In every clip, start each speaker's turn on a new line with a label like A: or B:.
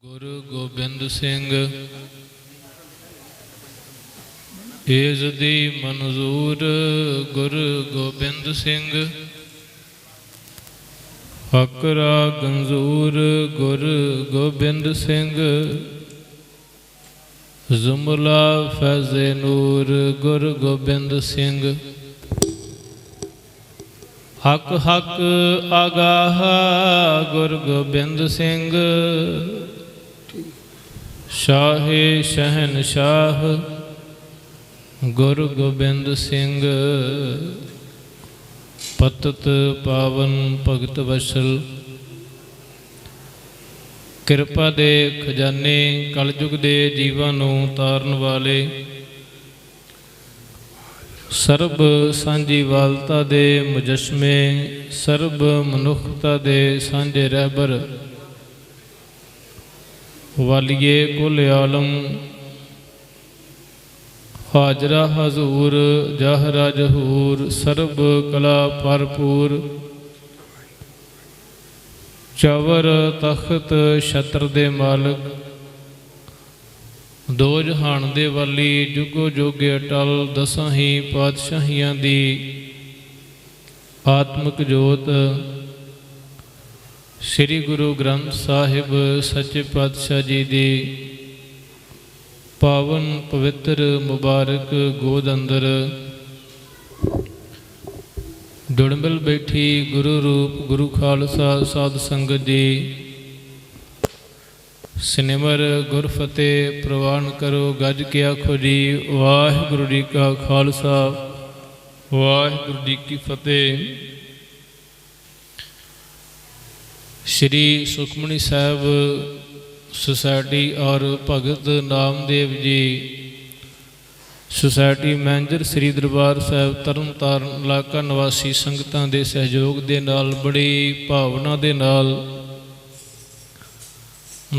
A: Guru Gobind Singh as the मंजूर। गुरु गोबिंद सिंह हकरा गंजूर। गुरु गोबिंद सिंह जुमला फैज़े नूर। गुरु गोबिंद सिंह हक हक आगाह। गुरु गोबिंद सिंह शाहे शहनशाह। गुरु गोबिंद सिंह पतत पावन भगत वसल। किरपा दे खजाने कलयुग दे जीवां नूं तारन वाले। सर्ब सांझी वालता दे मुजस्मे। सर्ब मनुखता दे सांझे रहबर। वालिए कुल आलम हाजरा हजूर। जाहरा जहूर सर्ब कला भरपूर। चवर तख्त छत्र दे मालक। दो जहान दे वाली जुगो जोगे अटल। दसां ही पातशाहियां दी आत्मक जोत। श्री गुरु ग्रंथ साहिब सच्चे पातशाह जी दी पावन पवित्र मुबारक गोद अंदर जुड़मिल बैठी गुरु रूप गुरु खालसा साध संगत जी सिनेमर गुरफतेह प्रवान करो। गज के आखो जी वाहिगुरु जी का खालसा वाहिगुरु जी की फतेह। श्री सुखमनी साहब सोसाइटी और भगत नामदेव जी सोसाइटी मैनेजर श्री दरबार साहब तरन तारण इलाका निवासी संगतां दे सहयोग दे नाल बड़ी भावना दे नाल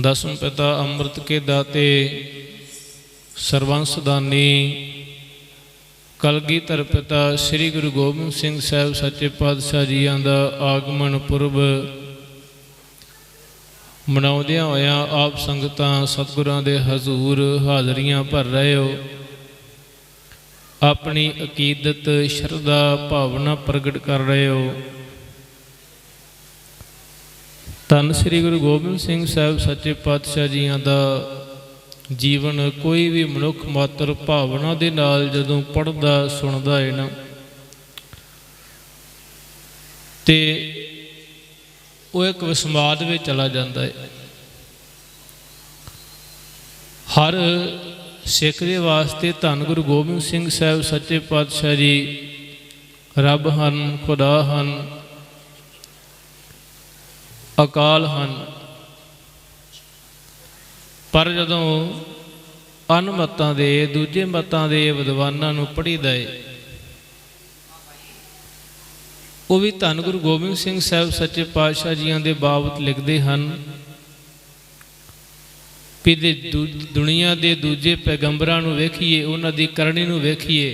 A: दसम पिता अमृत के दाते सरबंस दानी कलगीधर पिता श्री गुरु गोबिंद सिंह साहब सच्चे पातशाह जियां दा आगमन पुरब मनाउंदियां होइयां आप संगतां सतगुरां दे हजूर हाज़रियां भर रहे हो। अपनी अकीदत शरधा भावना प्रगट कर रहे हो। धन श्री गुरु गोबिंद सिंह साहब सच्चे पातशाह जियां दा जीवन कोई भी मनुख मात्र भावना दे नाल जदों पढ़दा सुनदा है ना ते वो एक विस्माद में चला जाता है। हर सिख के वास्ते धन गुरु गोबिंद सिंह साहब सच्चे पातशाह जी रब हन खुदा हन अकाल हन। पर जदों अन मतां दे दूजे मतां दे विद्वानां नूं पढ़ीदा है वो भी धन गुरु गोबिंद सिंह साहब सच्चे पातशाह जियां दे बाबत लिखते हैं भी दुनिया के दूजे पैगंबरां नूं वेखीए उन्हां दी करनी नूं वेखीए।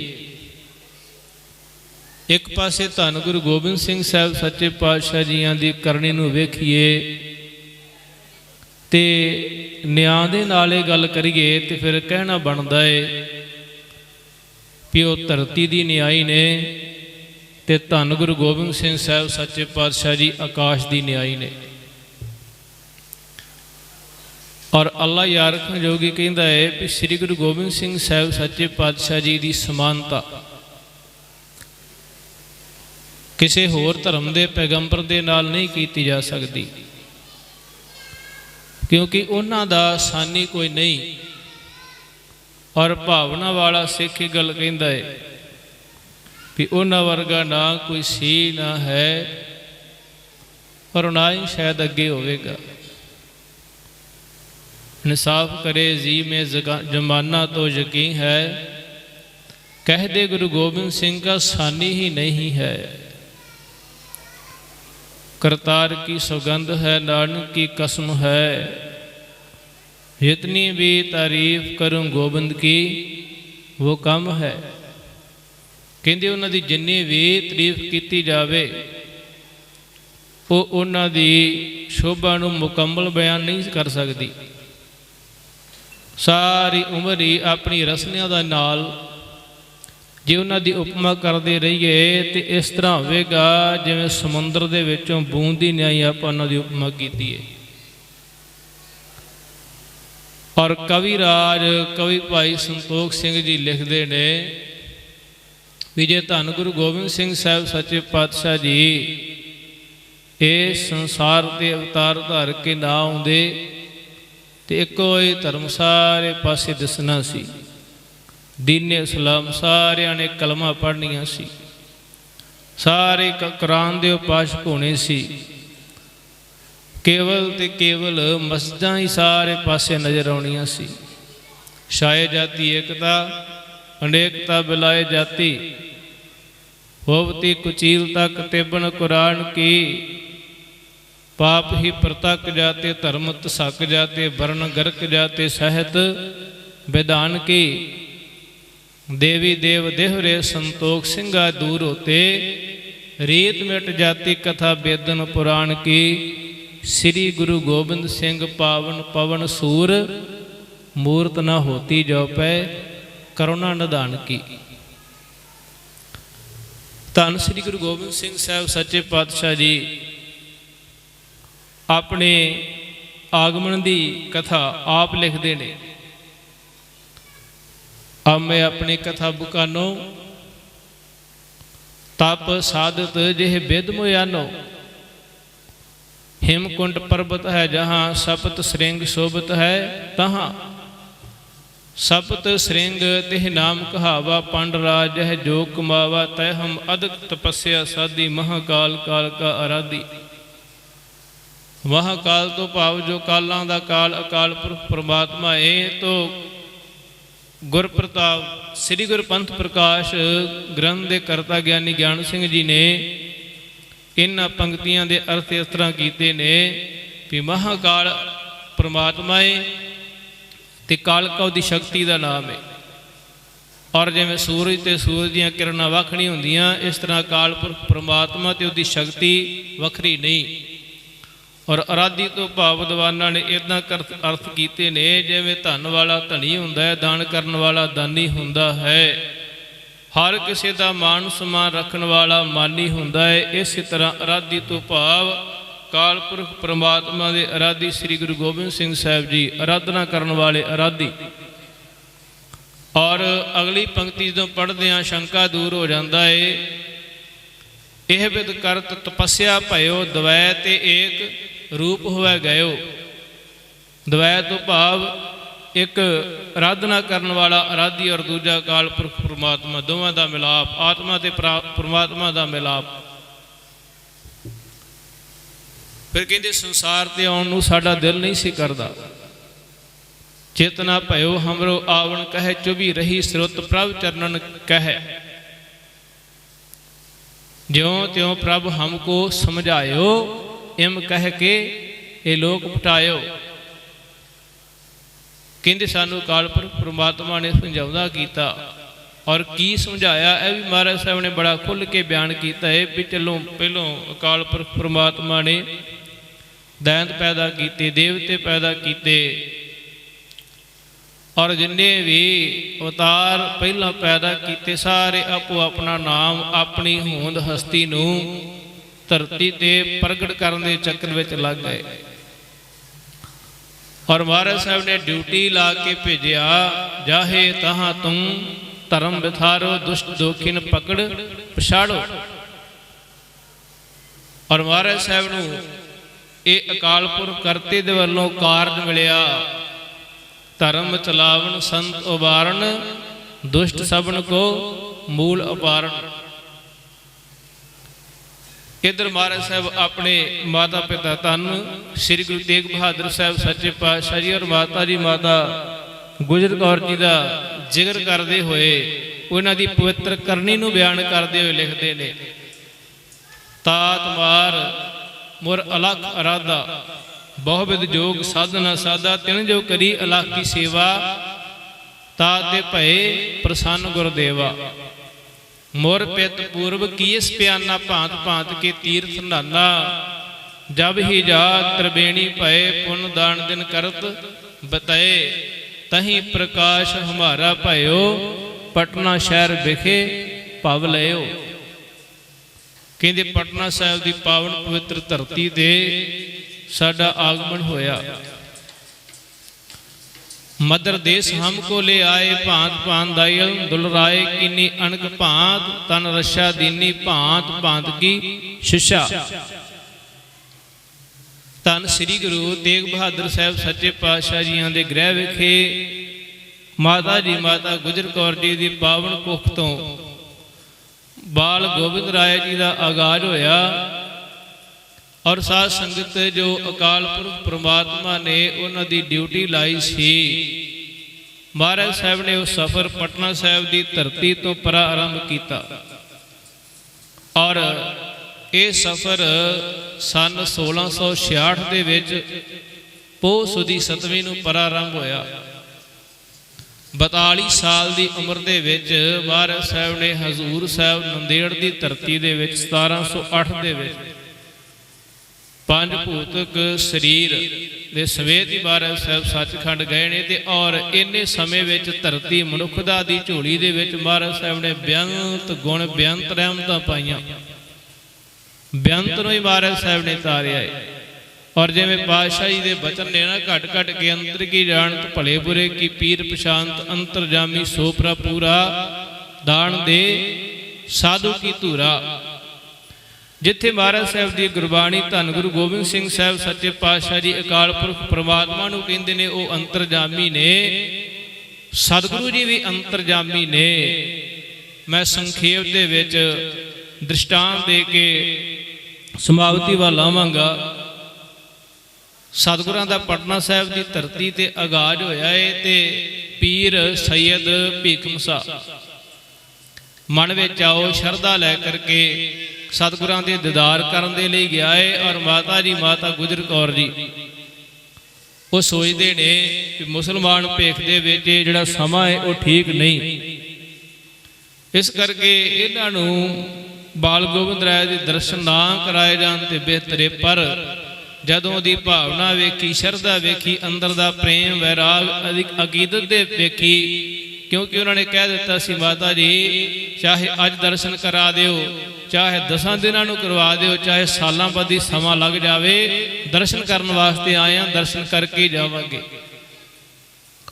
A: एक पासे धन गुरु गोबिंद सिंह साहब सच्चे पातशाह जियां दी करनी नूं वेखीए ते न्याय दे नाल गल करिए ते फिर कहना बनता है भी वो धरती दी न्याई ने ते धन गुरु गोबिंद सिंह साहब सच्चे पातशाह जी आकाश की न्याई ने। और अल्लाह यार जोगी कहता है कि श्री गुरु गोबिंद सिंह साहब सच्चे पातशाह जी की समानता किसी होर धर्म के पैगंबर के नाल नहीं की जा सकती क्योंकि उन्हां दा सानी कोई नहीं। और भावना वाला सिख ही गल कहता है भी उन्हां वर्गा ना कोई सी ना है और ना ही शायद अगे होवेगा। इंसाफ करे जी में जमाना तो यकीन है। कह दे गुरु गोबिंद सिंह का सानी ही नहीं है। करतार की सौगंध है नानक की कसम है। जितनी भी तारीफ करूं गोबिंद की वो कम है। कहते उन्होंने जिन्नी भी तारीफ की जाए वो उन्हां दी शोभा नूं मुकम्मल बयान नहीं कर सकती। ਸਾਰੀ ਉਮਰ ਹੀ ਆਪਣੀ ਰਸਨਿਆਂ ਦਾ ਨਾਲ ਜੇ ਉਹਨਾਂ ਦੀ ਉਪਮਾ ਕਰਦੇ ਰਹੀਏ ਤੇ ਇਸ ਤਰ੍ਹਾਂ ਹੋਵੇਗਾ ਜਿਵੇਂ ਸਮੁੰਦਰ ਦੇ ਵਿੱਚੋਂ ਬੂੰਦ ਦੀ ਨਿਆਈ ਆਪਾਂ ਉਹਨਾਂ ਦੀ ਉਪਮਾ ਕੀਤੀ ਹੈ। ਔਰ ਕਵੀ ਰਾਜ ਕਵੀ ਭਾਈ ਸੰਤੋਖ ਸਿੰਘ ਜੀ ਲਿਖਦੇ ਨੇ ਵੀ ਜੇ ਧੰਨ ਗੁਰੂ ਗੋਬਿੰਦ ਸਿੰਘ ਸਾਹਿਬ ਸੱਚੇ ਪਾਤਸ਼ਾਹ ਜੀ ਇਸ ਸੰਸਾਰ ਦੇ ਅਵਤਾਰ ਧਾਰ ਕੇ ਨਾ ਆਉਂਦੇ ਤੇ ਇੱਕੋ ਹੀ ਧਰਮ ਸਾਰੇ ਪਾਸੇ ਦਿਸਣਾ ਸੀ। ਦੀਨੇ ਇਸਲਾਮ ਸਾਰਿਆਂ ਨੇ ਕਲਮਾ ਪੜ੍ਹਨੀਆਂ ਸੀ, ਸਾਰੇ ਕੁਰਾਨ ਦੇ ਉਪਾਸ਼ਕ ਹੋਣੇ ਸੀ। ਕੇਵਲ ਤੇ ਕੇਵਲ ਮਸਜਿਦਾਂ ਹੀ ਸਾਰੇ ਪਾਸੇ ਨਜ਼ਰ ਆਉਣੀਆਂ ਸੀ। ਛਾਏ ਜਾਤੀ ਏਕਤਾ ਅਨੇਕਤਾ ਬਿਲਾਏ ਜਾਤੀ ਹੋਵਤੀ ਕੁਚੀਲਤਾ ਕਤੇਬਨ ਕੁਰਾਨ ਕੀ पाप ही प्रतक जाते धर्म तसक जाते वर्ण गर्क जाते सहत विधान की देवी देव देहरे संतोख सिंगा दूर होते रीत मिट जाती कथा बेदन पुराण की श्री गुरु गोबिंद सिंह पावन पवन सूर मूर्त न होती जो पै करुणा निधान की। धन श्री गुरु गोबिंद सिंह साहब सच्चे पातशाह जी अपने आगमन की कथा आप लिखते ने। अब मैं अपनी कथा बुकानो तप साधत जिह बिद मुयानो हिमकुंड पर्वत है जहाँ सपत श्रृंग शोभत है तहाँ सपत श्रृंग तिह नाम कहावा पांडराज जह जो कमावा तय हम अदक तपस्या साधी महाकाल काल का आराधी। महाकाल तो भाव जो कालों का काल अकाल पुरख परमात्मा है। तो गुर प्रताप श्री गुरु पंथ प्रकाश ग्रंथ के करता ज्ञानी ज्ञान सिंह जी ने इन्हां पंक्तियां के अर्थ इस तरह किए ने भी महाकाल परमात्मा है ते कालका उहदी शक्ति का नाम है। और जिवें सूरज ते सूरज दीयां किरणां वखरी हुंदियां इस तरह काल पुरख परमात्मा ते उहदी शक्ति वखरी नहीं। और आराधी तो भाव विद्वानां ने इदां अर्थ कीते ने जिवें धन वाला धनी हुंदा है दान करन वाला दानी हुंदा है, हर किसी का मान सम्मान रखण वाला मानी हुंदा है। इस तरह आराधी तो भाव काल पुरख परमात्मा के आराधी श्री गुरु गोबिंद सिंह साहब जी आराधना करने वाले आराधी। और अगली पंक्ति जो पढ़दे हां शंका दूर हो जाता है। यह विद करत तपस्या भयो द्वै ते एक रूप होवे गयो। द्वै तो भाव एक आराधना करने वाला आराधी और दूजा काल पुरख परमात्मा, दोवां दा मिलाप, आत्मा ते परमात्मा दा मिलाप। फिर कहते संसार ते आउण नूं साडा दिल नहीं सी करदा। चेतना भयो हमरो आवण कहे चुभी रही स्रुत प्रभ चरणन कहे। ज्यों त्यों प्रभ हमको समझायो इम कह के ये लोक पटायो। कहते सानू काल पुरख परमात्मा ने समझाउंदा कीता और की समझाया यह भी महाराज साहब ने बड़ा खुल के बयान किया है भी चलो पहलों अकाल पुरख परमात्मा ने दैंत पैदा किए, देवते पैदा किए और जिन्ने भी अवतार पहला पैदा किए सारे आपो अपना नाम अपनी होंद हस्ती नूं धरती ते प्रगट करने के चक्कर विच लग गए। और महाराज साहब ने ड्यूटी ला के भेजा जाहे तहाँ तुम धर्म बिथारो दुष्ट दोखिन पकड़ पछाड़ो। और महाराज साहब नूं ये अकाल पुरख करते दे वल्लों कारज मिलिया धर्म चलावन संत उबारण दुष्ट सबन को मूल उबारण। इधर महाराज साहब अपने माता पिता धन श्री गुरु तेग बहादुर साहब सच्चे पातशाह जी और माता जी माता गुजर कौर जी का जिक्र करते हुए उन्हां दी पवित्र करनी नूं बयान करते हुए लिखते ने तात मार मुर अलख अराधा बहुविध जोग साधना साधा तिन जो करी अलख की सेवा ताते भये प्रसन्न गुरदेवा। मोर पित पूर्व कीस प्याना भांत भांत के तीर्थ नाना जब ही जा त्रिवेणी भये पुन दान दिन करत बताए। तहीं प्रकाश हमारा भयो, पटना शहर विखे भव लयो। कहते पटना साहिब की पावन पवित्र धरती ते साडा आगमन होया। मदर देश हमको ले आए, भांत भांत दायल दुलराए, किन्नी अणक भांत तन रक्षा दीनी, भांत भांत की शिक्षा। धन श्री गुरु तेग बहादुर साहब सच्चे पातशाह जियां दे गृह विखे माता जी माता गुजर कौर जी की पावन कुख तो बाल गोबिंद राय जी का आगाज होया। और साध संगत जो अकाल पुरख परमात्मा ने उन्हों की ड्यूटी लाई सी, महाराज साहब ने उस सफ़र पटना साहब की धरती तो परा आरंभ किया। और ये सफ़र सन 1666 दे विच पोह सुदी 7वीं नूं प्रारंभ होया। 42 साल की उम्र दे विच महाराज साहब ने हजूर साहब नंदेड़ की धरती दे विच 1708 दे विच पंज भूतक शरीर दे सवेत ही महाराज साहब सचखंड गए ने। ते और इन्ने समय विच धरती मनुखता दी झोली दे विच महाराज साहब ने बेअंत गुण बेअंत रहमतां पाईयां। बेअंत नूं ही महाराज साहब ने तारिया है। और जिवें पातशाही दे बचन ने ना घट घट के अंतर की जानत भले बुरे की पीर प्रशांत अंतरजामी सोपरा पूरा दान दे साधु की धूरा। जिथे महाराज साहब की गुरबाणी धन गुरु गोबिंद सिंह साहब सच्चे पातशाह जी अकाल पुरख परमात्मा नूं कहंदे ने वो अंतरजामी ने, सतगुरु जी भी अंतरजामी ने। मैं संखेप दे विच दृष्टांत दे के समाप्ति वाल लावांगा। सतगुरां दा पटना साहब की धरती ते आगाज होया है ते पीर सैयद भीखम सा मन विच आओ शरधा लै करके सतगुरां दे दीदार करन दे लई गया है। और माता जी माता गुजर कौर जी वो सोचते ने कि मुसलमान भेख दे विच जिहड़ा समा है वो ठीक नहीं, इस करके इन्हां नूं बाल गोबिंद राय दे दर्शन ना कराए जाण ते बेहतरे। पर जदों दी भावना वेखी, शरधा वेखी, अंदर दा प्रेम वैराग अकीदत दे वेखी, क्योंकि उन्होंने कह दिता सी माता जी चाहे अज दर्शन करा दिओ, चाहे 10 दिनों नूं करवा दिओ, चाहे सालां बदी समा लग जावे, दर्शन करने वास्ते आए हैं, दर्शन करके जावांगे।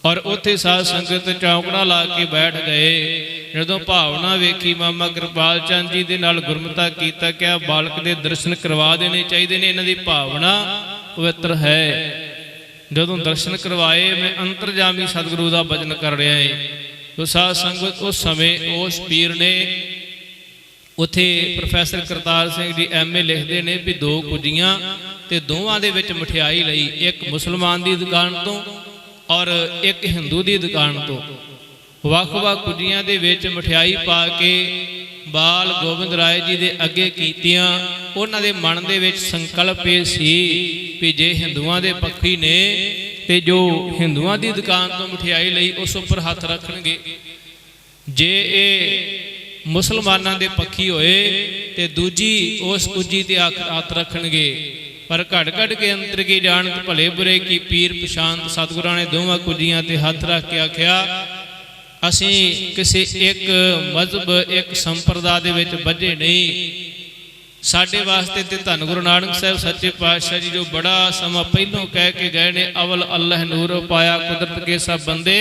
A: और उत्थे साध संगत चौंकड़ा ला के बैठ गए। जदों भावना वेखी मामा कृपाल चंद जी दे नाल गुरमता कीता, क्या बालक दे दर्शन करवा देने चाहिए ने, इन्हां दी भावना पवित्र है। जदों दर्शन करवाए मैं अंतरजामी सतगुरु दा भजन कर रहा है। तो साध संगत उस समय उस पीर ने उत्थे प्रोफैसर करतार सिंह जी MA लिखते हैं भी 2 कुजियां ते दोवां दे विच मठियाई लई, एक मुसलमान की दुकान तो और एक हिंदू की दुकान तो ਵੱਖ-ਵੱਖ कुजियां दे विच मठियाई पा के बाल गोबिंद राय जी दे अगे कीतियां। उन्हां दे मन दे विच संकल्प ये सी भी जे हिंदुआं दे पक्षी ने ते जो हिंदुआं दी दुकान तो मठियाई लई उस उपर हथ रखणगे, जे ये मुसलमानां दे पक्षी होए ते दूजी उस कुजी ते हथ रखणगे। पर घट घट के अंतर की जानत भले बुरे की पीर प्रशांत सतगुरां ने दोवां कुजियां ते हथ रख के आख्या असी किसी एक मजहब एक संप्रदाय दे विच बझे नहीं। साडे वास्ते ते धन गुरु नानक साहब सच्चे पातशाह जी जो बड़ा समा पहलों कह के गए ने, अवल अल्लाह नूर पाया कुदरत के सब बंदे,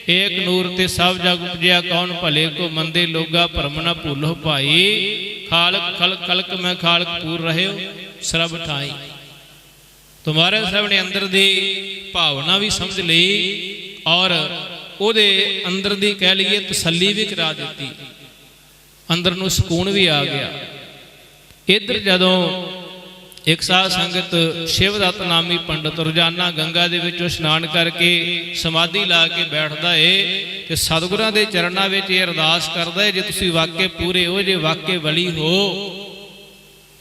A: एक नूर ते सब जग उपजया कौन भले को मंदे, लोगा भरम न भूलो भाई, खालक खलक खलक मैं खालक पूर रहे सरब ठाई। तो महाराज साहब ने अंदर दी भावना भी समझ ली और ਉਹਦੇ अंदर दी कह लीए तसल्ली भी करा दी, अंदर नूं सुकून भी आ गया। इधर जदों एक साध संगत शिवदत्त नामी पंडित रोजाना गंगा दे विचों इशनान करके समाधि ला के बैठदा है ते सतगुरां दे चरणां विच ये अरदास करदा है, जे तुसीं वाकई पूरे हो, जे वाकई वली हो,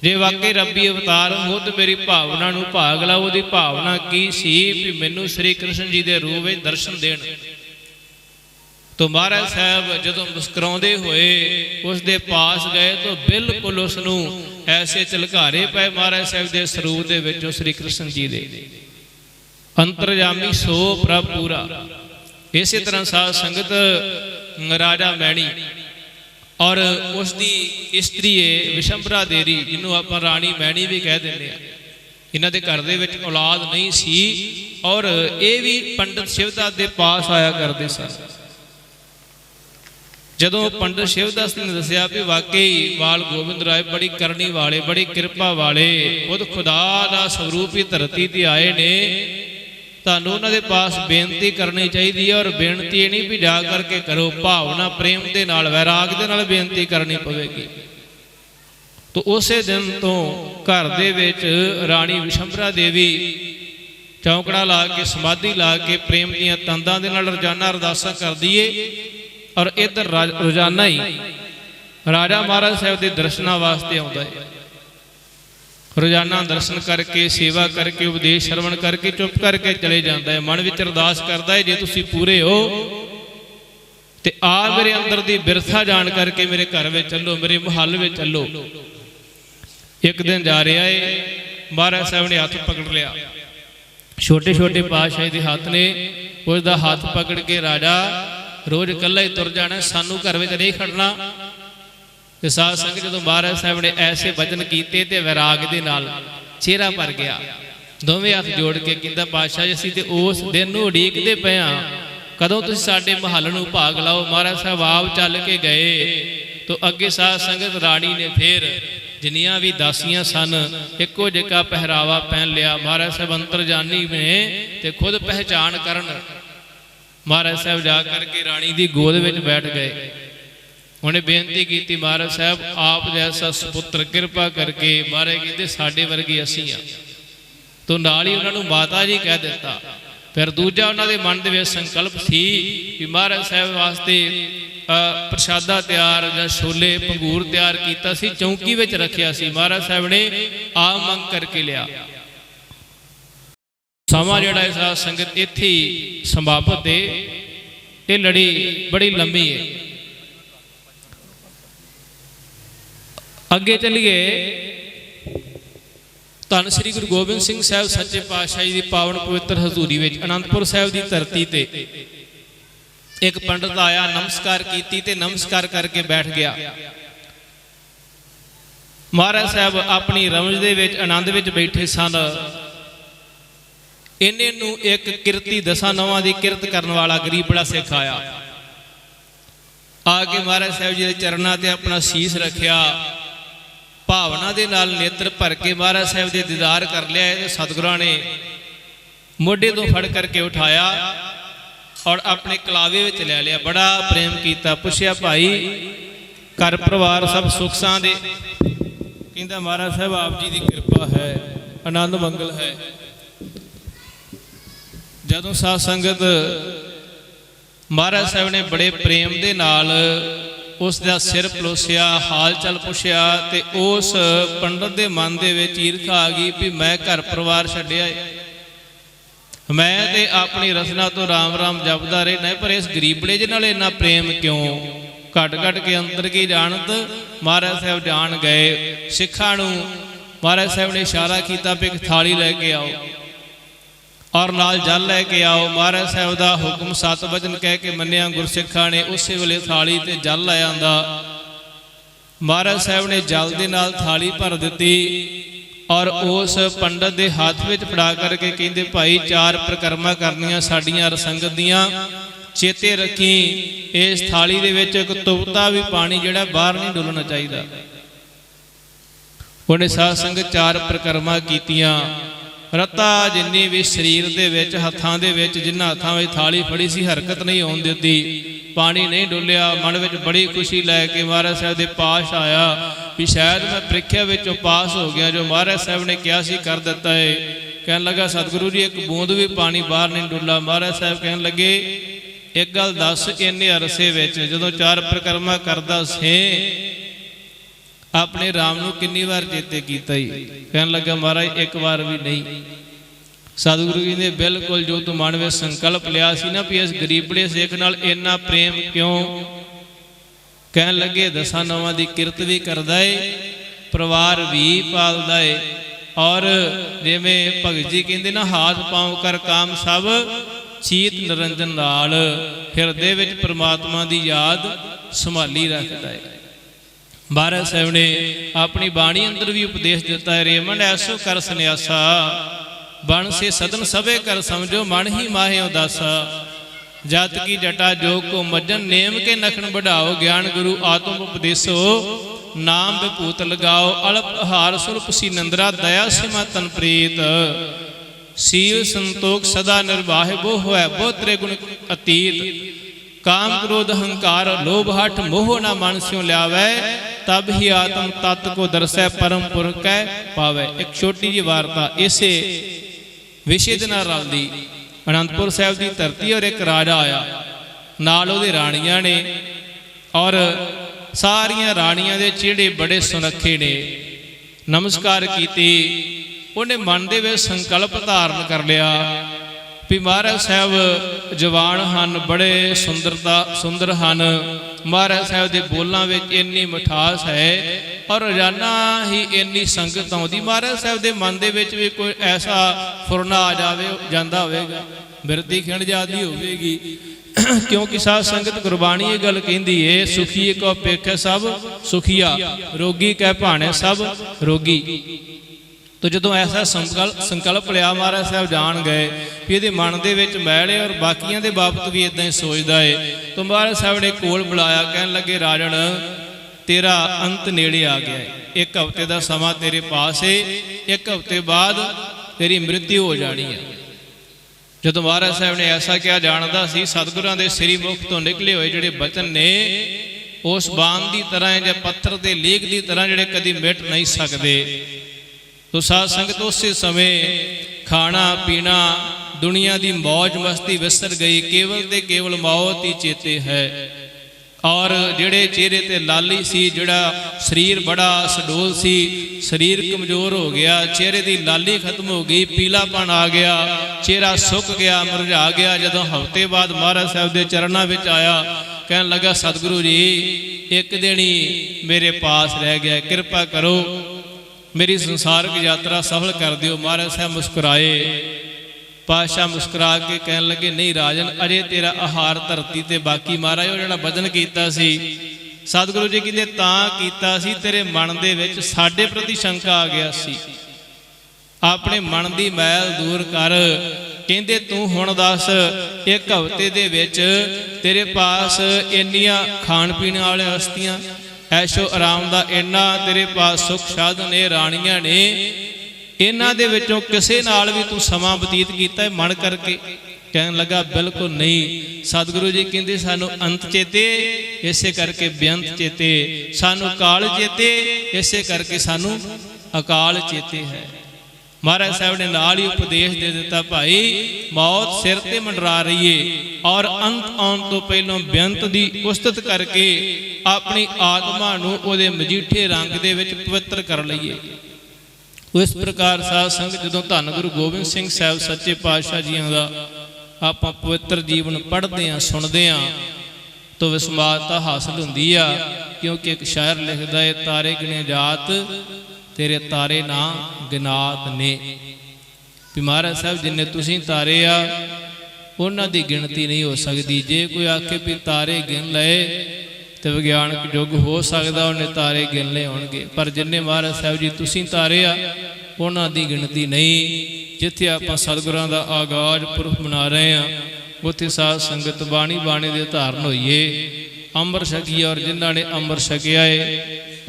A: जे वाकई रब्बी अवतार हो तो मेरी भावना नूं भाग ला। उहदी भावना की सी भी मैनूं श्री कृष्ण जी दे रूप विच दर्शन देण। तो महाराज साहब जदों मुस्कुराते हुए उसके पास गए तो बिल्कुल उसनूं ऐसे झलकारे पे महाराज साहब के स्वरूप के विचों श्री कृष्ण जी दे। अंतरजामी सो प्रभ पूरा। इस तरह साध संगत राजा मैणी और उसकी इस्त्री है विशंभरा देरी, जिन्हों आप राणी मैणी भी कह देंगे। इन्हों के घर दे विच औलाद नहीं सी और ये भी पंडित शिवदास के पास आया करते सन। जदों पंडित शिवदास ने दसिया भी वाकई बाल गोबिंद राय बड़ी करनी वाले, बड़ी कृपा वाले, खुद खुदा का स्वरूप ही धरती ते आए ने, तुहानूं उन्हां दे पास बेनती करनी चाहिए। और बेनती ये नहीं भी जा करके करो, भावना प्रेम के नाल वैराग दे नाल बेनती करनी पवेगी। तो उस दिन तो घर दे विच राणी विशंभरा देवी चौंकड़ा ला के समाधि ला के प्रेम दीआं तंदां दे नाल रोजाना अरदासां करदी है। और इधर रोजाना ही राजा महाराज साहब के दर्शनां वास्ते आउंदा है। रोजाना दर्शन करके सेवा करके उपदेश श्रवण करके चुप करके चले जाता है। मन विच अरदास करता है, जे तुसीं पूरे हो तो आ मेरे अंदर की बिरथा जान करके मेरे घर में चलो, मेरे महल में चलो। एक दिन जा रहा है, महाराज साहब ने हाथ पकड़ लिया, छोटे छोटे पातशाही के हाथ ने, उसका हाथ पकड़ के राजा रोज कला ही तुर जाना, सानू घर में नहीं खड़ना। तो साध संगत जो महाराज साहब ने ऐसे वचन किए तो वैराग के नाल चेहरा भर गया। दोवें हाथ जोड़ के कहता, पातशाह जी असीं ते उस दिन नूं उड़ीकदे पे हां, कदों तुसीं साडे महल नूं भाग लाओ। महाराज साहब आप चल के गए तो अगे साध संगत राणी ने फिर जिन्नियां भी दासियां सन एको जिहा पहरावा पहन लिया। महाराज साहब अंतरजानी में ते खुद पहचान करन, महाराज साहब जा करके राणी की गोद में बैठ गए। उन्हें बेनती की, महाराज साहब आप जैसा सुपुत्र कृपा करके, महाराज कहते साडे वर्गे असीं आ। तो नाल ही उन्होंने माता जी कह दिता। फिर दूजा उन्होंने मन के संकल्प थी कि महाराज साहब वास्ते प्रसादा तैयार या छोले भंगूर तैयार किया सी, चौंकी में रखिया सी। महाराज साहब ने आप मंग करके लिया। समा जिहड़ा साध संगत इत्थे समाप्त है। ये लड़ी बड़ी लंबी है। अगे चलिए, धन श्री गुरु गोबिंद सिंह साहब सच्चे पातशाही की पावन पवित्र हजूरी में आनंदपुर साहब की धरती ते एक पंडित आया, नमस्कार की ते नमस्कार करके बैठ गया। महाराज साहब अपनी रमज दे विच आनंद विच बैठे सन। इन्हें नूं एक किरती दसा नवां की किरत करने वाला गरीब बड़ा सिख आया। आके महाराज साहब जी के चरणों ते अपना शीश रखिया, भावना के नाल नेत्र भर के महाराज साहब के दीदार कर लिया। सतगुरां ने मोढे तो फड़ करके उठाया और अपने कलावे में ले लिया। बड़ा प्रेम किया। पुछया, भाई घर परिवार सब सुख सांदे? कहंदा, महाराज साहब आप जी की कृपा है, आनंद मंगल है। जदों साध संगत महाराज साहब ने बड़े प्रेम के नाल उसका सिर पलोसिया, हाल चाल पुछया, तो उस पंडित के मन के विच ईर्खा आ गई भी मैं घर परिवार छड्डिया, मैं तो अपनी रसना तो राम राम जपदा रहना, पर इस गरीबड़े जे नाल इन्ना प्रेम क्यों? घट घट के अंतर की जानत महाराज साहब जान गए। सिखां नूं महाराज साहब ने इशारा किया भी एक थाली लैके आओ और नाल जल लैके आओ। महाराज साहब का हुक्म सत वचन कह के मन्निया गुरसिखा ने। उस वेले थाली ते जल लै आंदा। महाराज साहब ने जल दे नाल थाली भर दी और उस पंडित के हाथ में फड़ा करके कहते, भाई चार प्रकरमा करनियां साडियां रसंगत दियां, चेते रखी इस थाली दे विच एक तुपता भी पानी जिहड़ा बाहर नहीं डुलना चाहिए। उन्हें साध संगत चार प्रकरमा कीतियां। रत्ता जिन्नी भी शरीर दे विच हत्थां दे विच जिन्हां हत्थां विच थाली फड़ी सी हरकत नहीं होण दित्ती, पानी नहीं डुलिया। मन विच बड़ी खुशी लैके महाराज साहब दे पास आया भी शायद मैं प्रीख्या विचों पास हो गया, जो महाराज साहब ने कहा सी कर दिता है। कहन लगा, सतगुरु जी एक बूंद भी पानी बाहर नहीं डुला। महाराज साहब कहन लगे, एक गल दस, इन्ने अरसे विच जदों चार परिक्रमा करदा सी अपने राम नूं कितनी बार चेते कीता ही? कहन लगा, महाराज एक बार भी नहीं। सतगुरु जी ने बिल्कुल जो तू मन में संकल्प लिया सी ना भी इस गरीबड़े सिख नाल इन्ना प्रेम क्यों? कहन लगे, दसा नवां दी किरत भी करदा है, परिवार भी पालदा है, ਔਰ ਜਿਵੇਂ ਭਗਤ ਜੀ ਕਹਿੰਦੇ ਨਾ, ਹਾਥ ਪਾਉ ਕਰ ਕਾਮ ਸਭ ਚੀਤ ਨਿਰੰਜਨ ਨਾਲ, ਹਿਰਦੇ ਵਿੱਚ ਪ੍ਰਮਾਤਮਾ ਦੀ ਯਾਦ ਸੰਭਾਲੀ ਰੱਖਦਾ ਹੈ। ਮਹਾਰਾਜ ਸਾਹਿਬ ਨੇ ਆਪਣੀ ਬਾਣੀ ਅੰਦਰ ਵੀ ਉਪਦੇਸ਼ ਦਿੱਤਾ ਹੈ, ਰੇਮੰਡ ਐਸੋ ਕਰ ਸੰਨਿਆਸਾ, ਬਣ ਸੇ ਸਦਨ ਸਭੇ ਕਰ ਸਮਝੋ, ਮਨ ਹੀ ਮਾਹੇ ਉਦਾਸਾ, ਜਤ ਕੀ ਜਟਾ ਜੋਗ ਕੋ ਮੱਜਨ, ਨੇਮ ਕੇ ਨਖਣ बढ़ाओ, ਗਿਆਨ ਗੁਰੂ ਆਤਮ ਉਪਦੇਸੋ, ਨਾਮ ਵਿਭੂਤ ਲਗਾਓ, ਅਲਪ ਆਹਾਰ ਸੁਲਪ ਸੀ ਨੰਦਰਾ, ਦਇਆ ਸਿਮਾ ਤਨ ਪ੍ਰੀਤ, ਸੀਲ ਸੰਤੋਖ ਸਦਾ ਨਿਰਵਾਹਿ, ਬੋ ਹੋਇ ਬੋ ਤ੍ਰੇ ਗੁਣ ਅਤੀਤ, ਕਾਮ ਕ੍ਰੋਧ ਹੰਕਾਰ ਲੋਭ ਹਠ ਮੋਹ ਨਾ ਮਨ ਸਿਉ ਲਿਆਵੈ, ਤਬ ਹੀ ਆਤਮ ਤਤ ਕੋ ਦਰਸੈ, ਪਰਮ ਪੁਰਖ ਕੈ ਪਾਵੈ। ਇੱਕ ਛੋਟੀ ਜਿਹੀ ਵਾਰਤਾ ਇਸੇ ਵਿਸ਼ੇ ਦੇ ਨਾਲ ਰਲਦੀ। ਅਨੰਦਪੁਰ ਸਾਹਿਬ ਦੀ ਧਰਤੀ ਔਰ ਇੱਕ ਰਾਜਾ ਆਇਆ, ਨਾਲ ਉਹਦੇ ਰਾਣੀਆਂ ਨੇ, ਔਰ ਸਾਰੀਆਂ ਰਾਣੀਆਂ ਦੇ ਚਿਹੜੇ ਬੜੇ ਸੁਨੱਖੇ ਨੇ। ਨਮਸਕਾਰ ਕੀਤੀ, ਉਹਨੇ ਮਨ ਦੇ ਵਿੱਚ ਸੰਕਲਪ ਧਾਰਨ ਕਰ ਲਿਆ ਵੀ ਮਹਾਰਾਜ ਸਾਹਿਬ ਜਵਾਨ ਹਨ, ਬੜੇ ਸੁੰਦਰ ਹਨ, ਮਹਾਰਾਜ ਸਾਹਿਬ ਦੇ ਬੋਲਾਂ ਵਿੱਚ ਇੰਨੀ ਮਿਠਾਸ ਹੈ, ਔਰ ਰੋਜ਼ਾਨਾ ਹੀ ਇੰਨੀ ਸੰਗਤ ਆਉਂਦੀ। ਮਹਾਰਾਜ ਸਾਹਿਬ ਦੇ ਮਨ ਦੇ ਵਿੱਚ ਵੀ ਕੋਈ ਐਸਾ ਫੁਰਨਾ ਆ ਜਾਵੇ ਜਾਂਦਾ ਹੋਵੇਗਾ, ਬਿਰਤੀ ਖਿੰਡ ਜਾਂਦੀ ਹੋਵੇਗੀ, ਕਿਉਂਕਿ ਸਾਧ ਸੰਗਤ ਗੁਰਬਾਣੀ ਇਹ ਗੱਲ ਕਹਿੰਦੀ ਏ, ਸੁਖੀ ਕੋ ਪੇਖੈ ਸਭ ਸੁਖੀਆ, ਰੋਗੀ ਕਹਿ ਭਾਣੇ ਸਭ ਰੋਗੀ। ਤੋ ਜਦੋਂ ਐਸਾ ਸੰਕਲਪ ਲਿਆ, ਮਹਾਰਾਜ ਸਾਹਿਬ ਜਾਣ ਗਏ ਵੀ ਇਹਦੇ ਮਨ ਦੇ ਵਿੱਚ ਮੈਲ ਹੈ, ਔਰ ਬਾਕੀਆਂ ਦੇ ਬਾਬਤ ਵੀ ਇਦਾਂ ਹੀ ਸੋਚਦਾ ਏ। ਤੋ ਮਹਾਰਾਜ ਸਾਹਿਬ ਨੇ ਕੋਲ ਬੁਲਾਇਆ, ਕਹਿਣ ਲੱਗੇ, ਰਾਜਨ ਤੇਰਾ ਅੰਤ ਨੇੜੇ ਆ ਗਿਆ ਹੈ, 1 ਹਫ਼ਤੇ ਦਾ ਸਮਾਂ ਤੇਰੇ ਪਾਸ ਹੈ, 1 ਹਫ਼ਤੇ ਬਾਅਦ ਤੇਰੀ ਮ੍ਰਿਤਿੂ ਹੋ ਜਾਣੀ ਹੈ। ਜਦੋਂ ਮਹਾਰਾਜ ਸਾਹਿਬ ਨੇ ਐਸਾ ਕਿਹਾ, ਜਾਣਦਾ ਸੀ ਸਤਿਗੁਰਾਂ ਦੇ ਸ੍ਰੀ ਮੁਖ ਤੋਂ ਨਿਕਲੇ ਹੋਏ ਜਿਹੜੇ ਬਚਨ ਨੇ, ਉਸ ਬਾਣ ਦੀ ਤਰ੍ਹਾਂ ਜਾਂ ਪੱਥਰ ਦੇ ਲੇਖ ਦੀ ਤਰ੍ਹਾਂ, ਜਿਹੜੇ ਕਦੀ ਮਿਟ ਨਹੀਂ ਸਕਦੇ। ਤੋ ਸਾਧ ਸੰਗਤ ਉਸੇ ਸਮੇਂ ਖਾਣਾ ਪੀਣਾ, ਦੁਨੀਆ ਦੀ ਮੌਜ ਮਸਤੀ ਵਿਸਰ ਗਈ, ਕੇਵਲ ਤੇ ਕੇਵਲ ਮੌਤ ਹੀ ਚੇਤੇ ਹੈ। ਔਰ ਜਿਹੜੇ ਚਿਹਰੇ ਤੇ ਲਾਲੀ ਸੀ, ਜਿਹੜਾ ਸਰੀਰ ਬੜਾ ਸਡੋਲ ਸੀ, ਸਰੀਰ ਕਮਜ਼ੋਰ ਹੋ ਗਿਆ, ਚਿਹਰੇ ਦੀ ਲਾਲੀ ਖਤਮ ਹੋ ਗਈ, ਪੀਲਾਪਣ ਆ ਗਿਆ, ਚਿਹਰਾ ਸੁੱਕ ਗਿਆ, ਮੁਰਝਾ ਗਿਆ। ਜਦੋਂ ਹਫ਼ਤੇ ਬਾਅਦ ਮਹਾਰਾਜ ਸਾਹਿਬ ਦੇ ਚਰਨਾਂ ਵਿੱਚ ਆਇਆ, ਕਹਿਣ ਲੱਗਾ, ਸਤਿਗੁਰੂ ਜੀ 1 ਦਿਨ ਹੀ ਮੇਰੇ ਪਾਸ ਰਹਿ ਗਿਆ, ਕਿਰਪਾ ਕਰੋ, ਮੇਰੀ ਸੰਸਾਰਕ ਯਾਤਰਾ ਸਫਲ ਕਰ ਦਿਓ। ਮਹਾਰਾਜ ਸਾਹਿਬ ਮੁਸਕਰਾਏ। ਪਾਤਸ਼ਾਹ ਮੁਸਕਰਾ ਕੇ ਕਹਿਣ ਲੱਗੇ, ਨਹੀਂ ਰਾਜਨ, ਅਜੇ ਤੇਰਾ ਆਹਾਰ ਧਰਤੀ ਤੇ ਬਾਕੀ। ਮਹਾਰਾਜ ਉਹ ਜਿਹੜਾ ਵਚਨ ਕੀਤਾ ਸੀ, ਸਤਿਗੁਰੂ ਜੀ ਕਹਿੰਦੇ ਤਾਂ ਕੀਤਾ ਸੀ, ਤੇਰੇ ਮਨ ਦੇ ਵਿੱਚ ਸਾਡੇ ਪ੍ਰਤੀ ਸ਼ੰਕਾ ਆ ਗਿਆ ਸੀ, ਆਪਣੇ ਮਨ ਦੀ ਮੈਲ ਦੂਰ ਕਰ। ਕਹਿੰਦੇ ਤੂੰ ਹੁਣ ਦੱਸ, 1 ਹਫ਼ਤੇ ਦੇ ਵਿੱਚ ਤੇਰੇ ਪਾਸ ਇੰਨੀਆਂ ਖਾਣ ਪੀਣ ਵਾਲੀਆਂ ਹਸਤੀਆਂ, ਐਸ਼ੋ ਆਰਾਮ ਦਾ ਇੰਨਾ ਤੇਰੇ ਪਾਸ ਸੁੱਖ ਸਾਧਨ ਨੇ, ਰਾਣੀਆਂ ਨੇ, ਇਹਨਾਂ ਦੇ ਵਿੱਚੋਂ ਕਿਸੇ ਨਾਲ ਵੀ ਤੂੰ ਸਮਾਂ ਬਤੀਤ ਕੀਤਾ ਹੈ ਮਨ ਕਰਕੇ? ਕਹਿਣ ਲੱਗਾ, ਬਿਲਕੁਲ ਨਹੀਂ। ਸਤਿਗੁਰੂ ਜੀ ਕਹਿੰਦੇ ਸਾਨੂੰ ਅੰਤ ਚੇਤੇ, ਇਸੇ ਕਰਕੇ ਬੇਅੰਤ ਚੇਤੇ, ਸਾਨੂੰ ਕਾਲ ਚੇਤੇ, ਇਸੇ ਕਰਕੇ ਸਾਨੂੰ ਅਕਾਲ ਚੇਤੇ ਹੈ। ਮਹਾਰਾਜ ਸਾਹਿਬ ਨੇ ਨਾਲ ਹੀ ਉਪਦੇਸ਼ ਦੇ ਦਿੱਤਾ, ਭਾਈ ਮੌਤ ਸਿਰ ਤੇ ਮੰਡਰਾ ਰਹੀ ਏ, ਔਰ ਅੰਤ ਆਉਣ ਤੋਂ ਪਹਿਲਾਂ ਬੇਅੰਤ ਦੀ ਉਸਤਤ ਕਰਕੇ ਆਪਣੀ ਆਤਮਾ ਨੂੰ ਉਹਦੇ ਮਜੀਠੇ ਰੰਗ ਦੇ ਵਿੱਚ ਪਵਿੱਤਰ ਕਰ ਲਈਏ। ਇਸ ਪ੍ਰਕਾਰ ਸਾਧ ਸੰਗਤ ਜਦੋਂ ਧੰਨ ਗੁਰੂ ਗੋਬਿੰਦ ਸਿੰਘ ਸਾਹਿਬ ਸੱਚੇ ਪਾਤਸ਼ਾਹ ਜੀਆਂ ਦਾ ਆਪਾਂ ਪਵਿੱਤਰ ਜੀਵਨ ਪੜ੍ਹਦੇ ਹਾਂ, ਸੁਣਦੇ ਹਾਂ, ਤਾਂ ਵਿਸਮਾਦਤਾ ਹਾਸਲ ਹੁੰਦੀ ਆ। ਕਿਉਂਕਿ ਇੱਕ ਸ਼ਾਇਰ ਲਿਖਦਾ ਹੈ, ਤਾਰੇ ਗਿਣੇ ਜਾਤ ਤੇਰੇ ਤਾਰੇ ਨਾ ਗਿਨਾਤ ਨੇ। ਵੀ ਮਹਾਰਾਜ ਸਾਹਿਬ ਜਿੰਨੇ ਤੁਸੀਂ ਤਾਰੇ ਆ, ਉਹਨਾਂ ਦੀ ਗਿਣਤੀ ਨਹੀਂ ਹੋ ਸਕਦੀ। ਜੇ ਕੋਈ ਆਖੇ ਵੀ ਤਾਰੇ ਗਿਣ ਲਏ ਤੇ ਵਿਗਿਆਨਕ ਯੁੱਗ ਹੋ ਸਕਦਾ, ਉਹਨੇ ਤਾਰੇ ਗਿਣ ਲਏ ਹੋਣਗੇ, ਪਰ ਜਿੰਨੇ ਮਹਾਰਾਜ ਸਾਹਿਬ ਜੀ ਤੁਸੀਂ ਤਾਰੇ ਆ, ਉਹਨਾਂ ਦੀ ਗਿਣਤੀ ਨਹੀਂ। ਜਿੱਥੇ ਆਪਾਂ ਸਤਿਗੁਰਾਂ ਦਾ ਆਗਾਜ਼ ਪੁਰਖ ਮਨਾ ਰਹੇ ਹਾਂ, ਉੱਥੇ ਸਾਧ ਸੰਗਤ ਬਾਣੀ ਦੇ ਧਾਰਨ ਹੋਈਏ, ਅੰਮ੍ਰਿਤ ਛਕੀਏ। ਔਰ ਜਿਨ੍ਹਾਂ ਨੇ ਅੰਮ੍ਰਿਤ ਛਕਿਆ ਏ,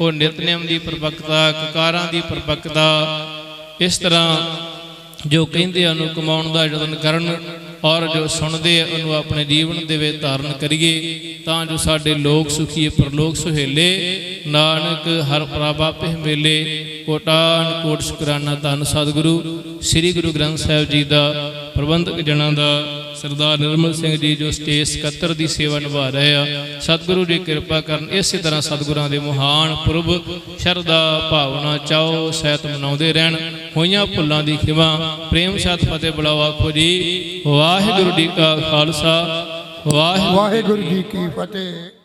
A: ਉਹ ਨਿਤਨੇਮ ਦੀ ਪਰਪੱਕਤਾ, ਕਕਾਰਾਂ ਦੀ ਪਰਪੱਕਤਾ, ਇਸ ਤਰ੍ਹਾਂ ਜੋ ਕਹਿੰਦੇ ਉਹਨੂੰ ਕਮਾਉਣ ਦਾ ਯਤਨ ਕਰਨ, ਔਰ ਜੋ ਸੁਣਦੇ ਉਹਨੂੰ ਆਪਣੇ ਜੀਵਨ ਦੇ ਵਿੱਚ ਧਾਰਨ ਕਰੀਏ, ਤਾਂ ਜੋ ਸਾਡੇ ਲੋਕ ਸੁਖੀਏ ਪਰਲੋਕ ਸੁਹੇਲੇ। ਨਾਨਕ ਹਰ ਪ੍ਰਾਪੇ ਮੇਲੇ, ਕੋਟਾਨ ਕੋਟ ਸ਼ੁਕਰਾਨਾ। ਧੰਨ ਸਤਿਗੁਰੂ ਸ੍ਰੀ ਗੁਰੂ ਗ੍ਰੰਥ ਸਾਹਿਬ ਜੀ ਦਾ ਪ੍ਰਬੰਧਕ ਜਨਾਂ ਦਾ ਸਰਦਾਰ ਨਿਰਮਲ ਸਿੰਘ ਜੀ, ਜੋ ਸਟੇਜ ਸਕੱਤਰ ਦੀ ਸੇਵਾ ਨਿਭਾ ਰਹੇ ਆ, ਸਤਿਗੁਰੂ ਜੀ ਕਿਰਪਾ ਕਰਨ। ਇਸੇ ਤਰ੍ਹਾਂ ਸਤਿਗੁਰਾਂ ਦੇ ਮਹਾਨ ਪੁਰਬ ਸ਼ਰਧਾ ਭਾਵਨਾ ਚਾਓ ਸਹਿਤ ਮਨਾਉਂਦੇ ਰਹਿਣ। ਹੋਈਆਂ ਭੁੱਲਾਂ ਦੀ ਖਿਮਾ, ਪ੍ਰੇਮ ਸਤ ਫਤਿਹ ਬੁਲਾਓ। ਆਖੋ ਜੀ ਵਾਹਿਗੁਰੂ ਜੀ ਕਾ ਖਾਲਸਾ, ਵਾਹਿਗੁਰੂ ਜੀ ਕੀ ਫਤਿਹ।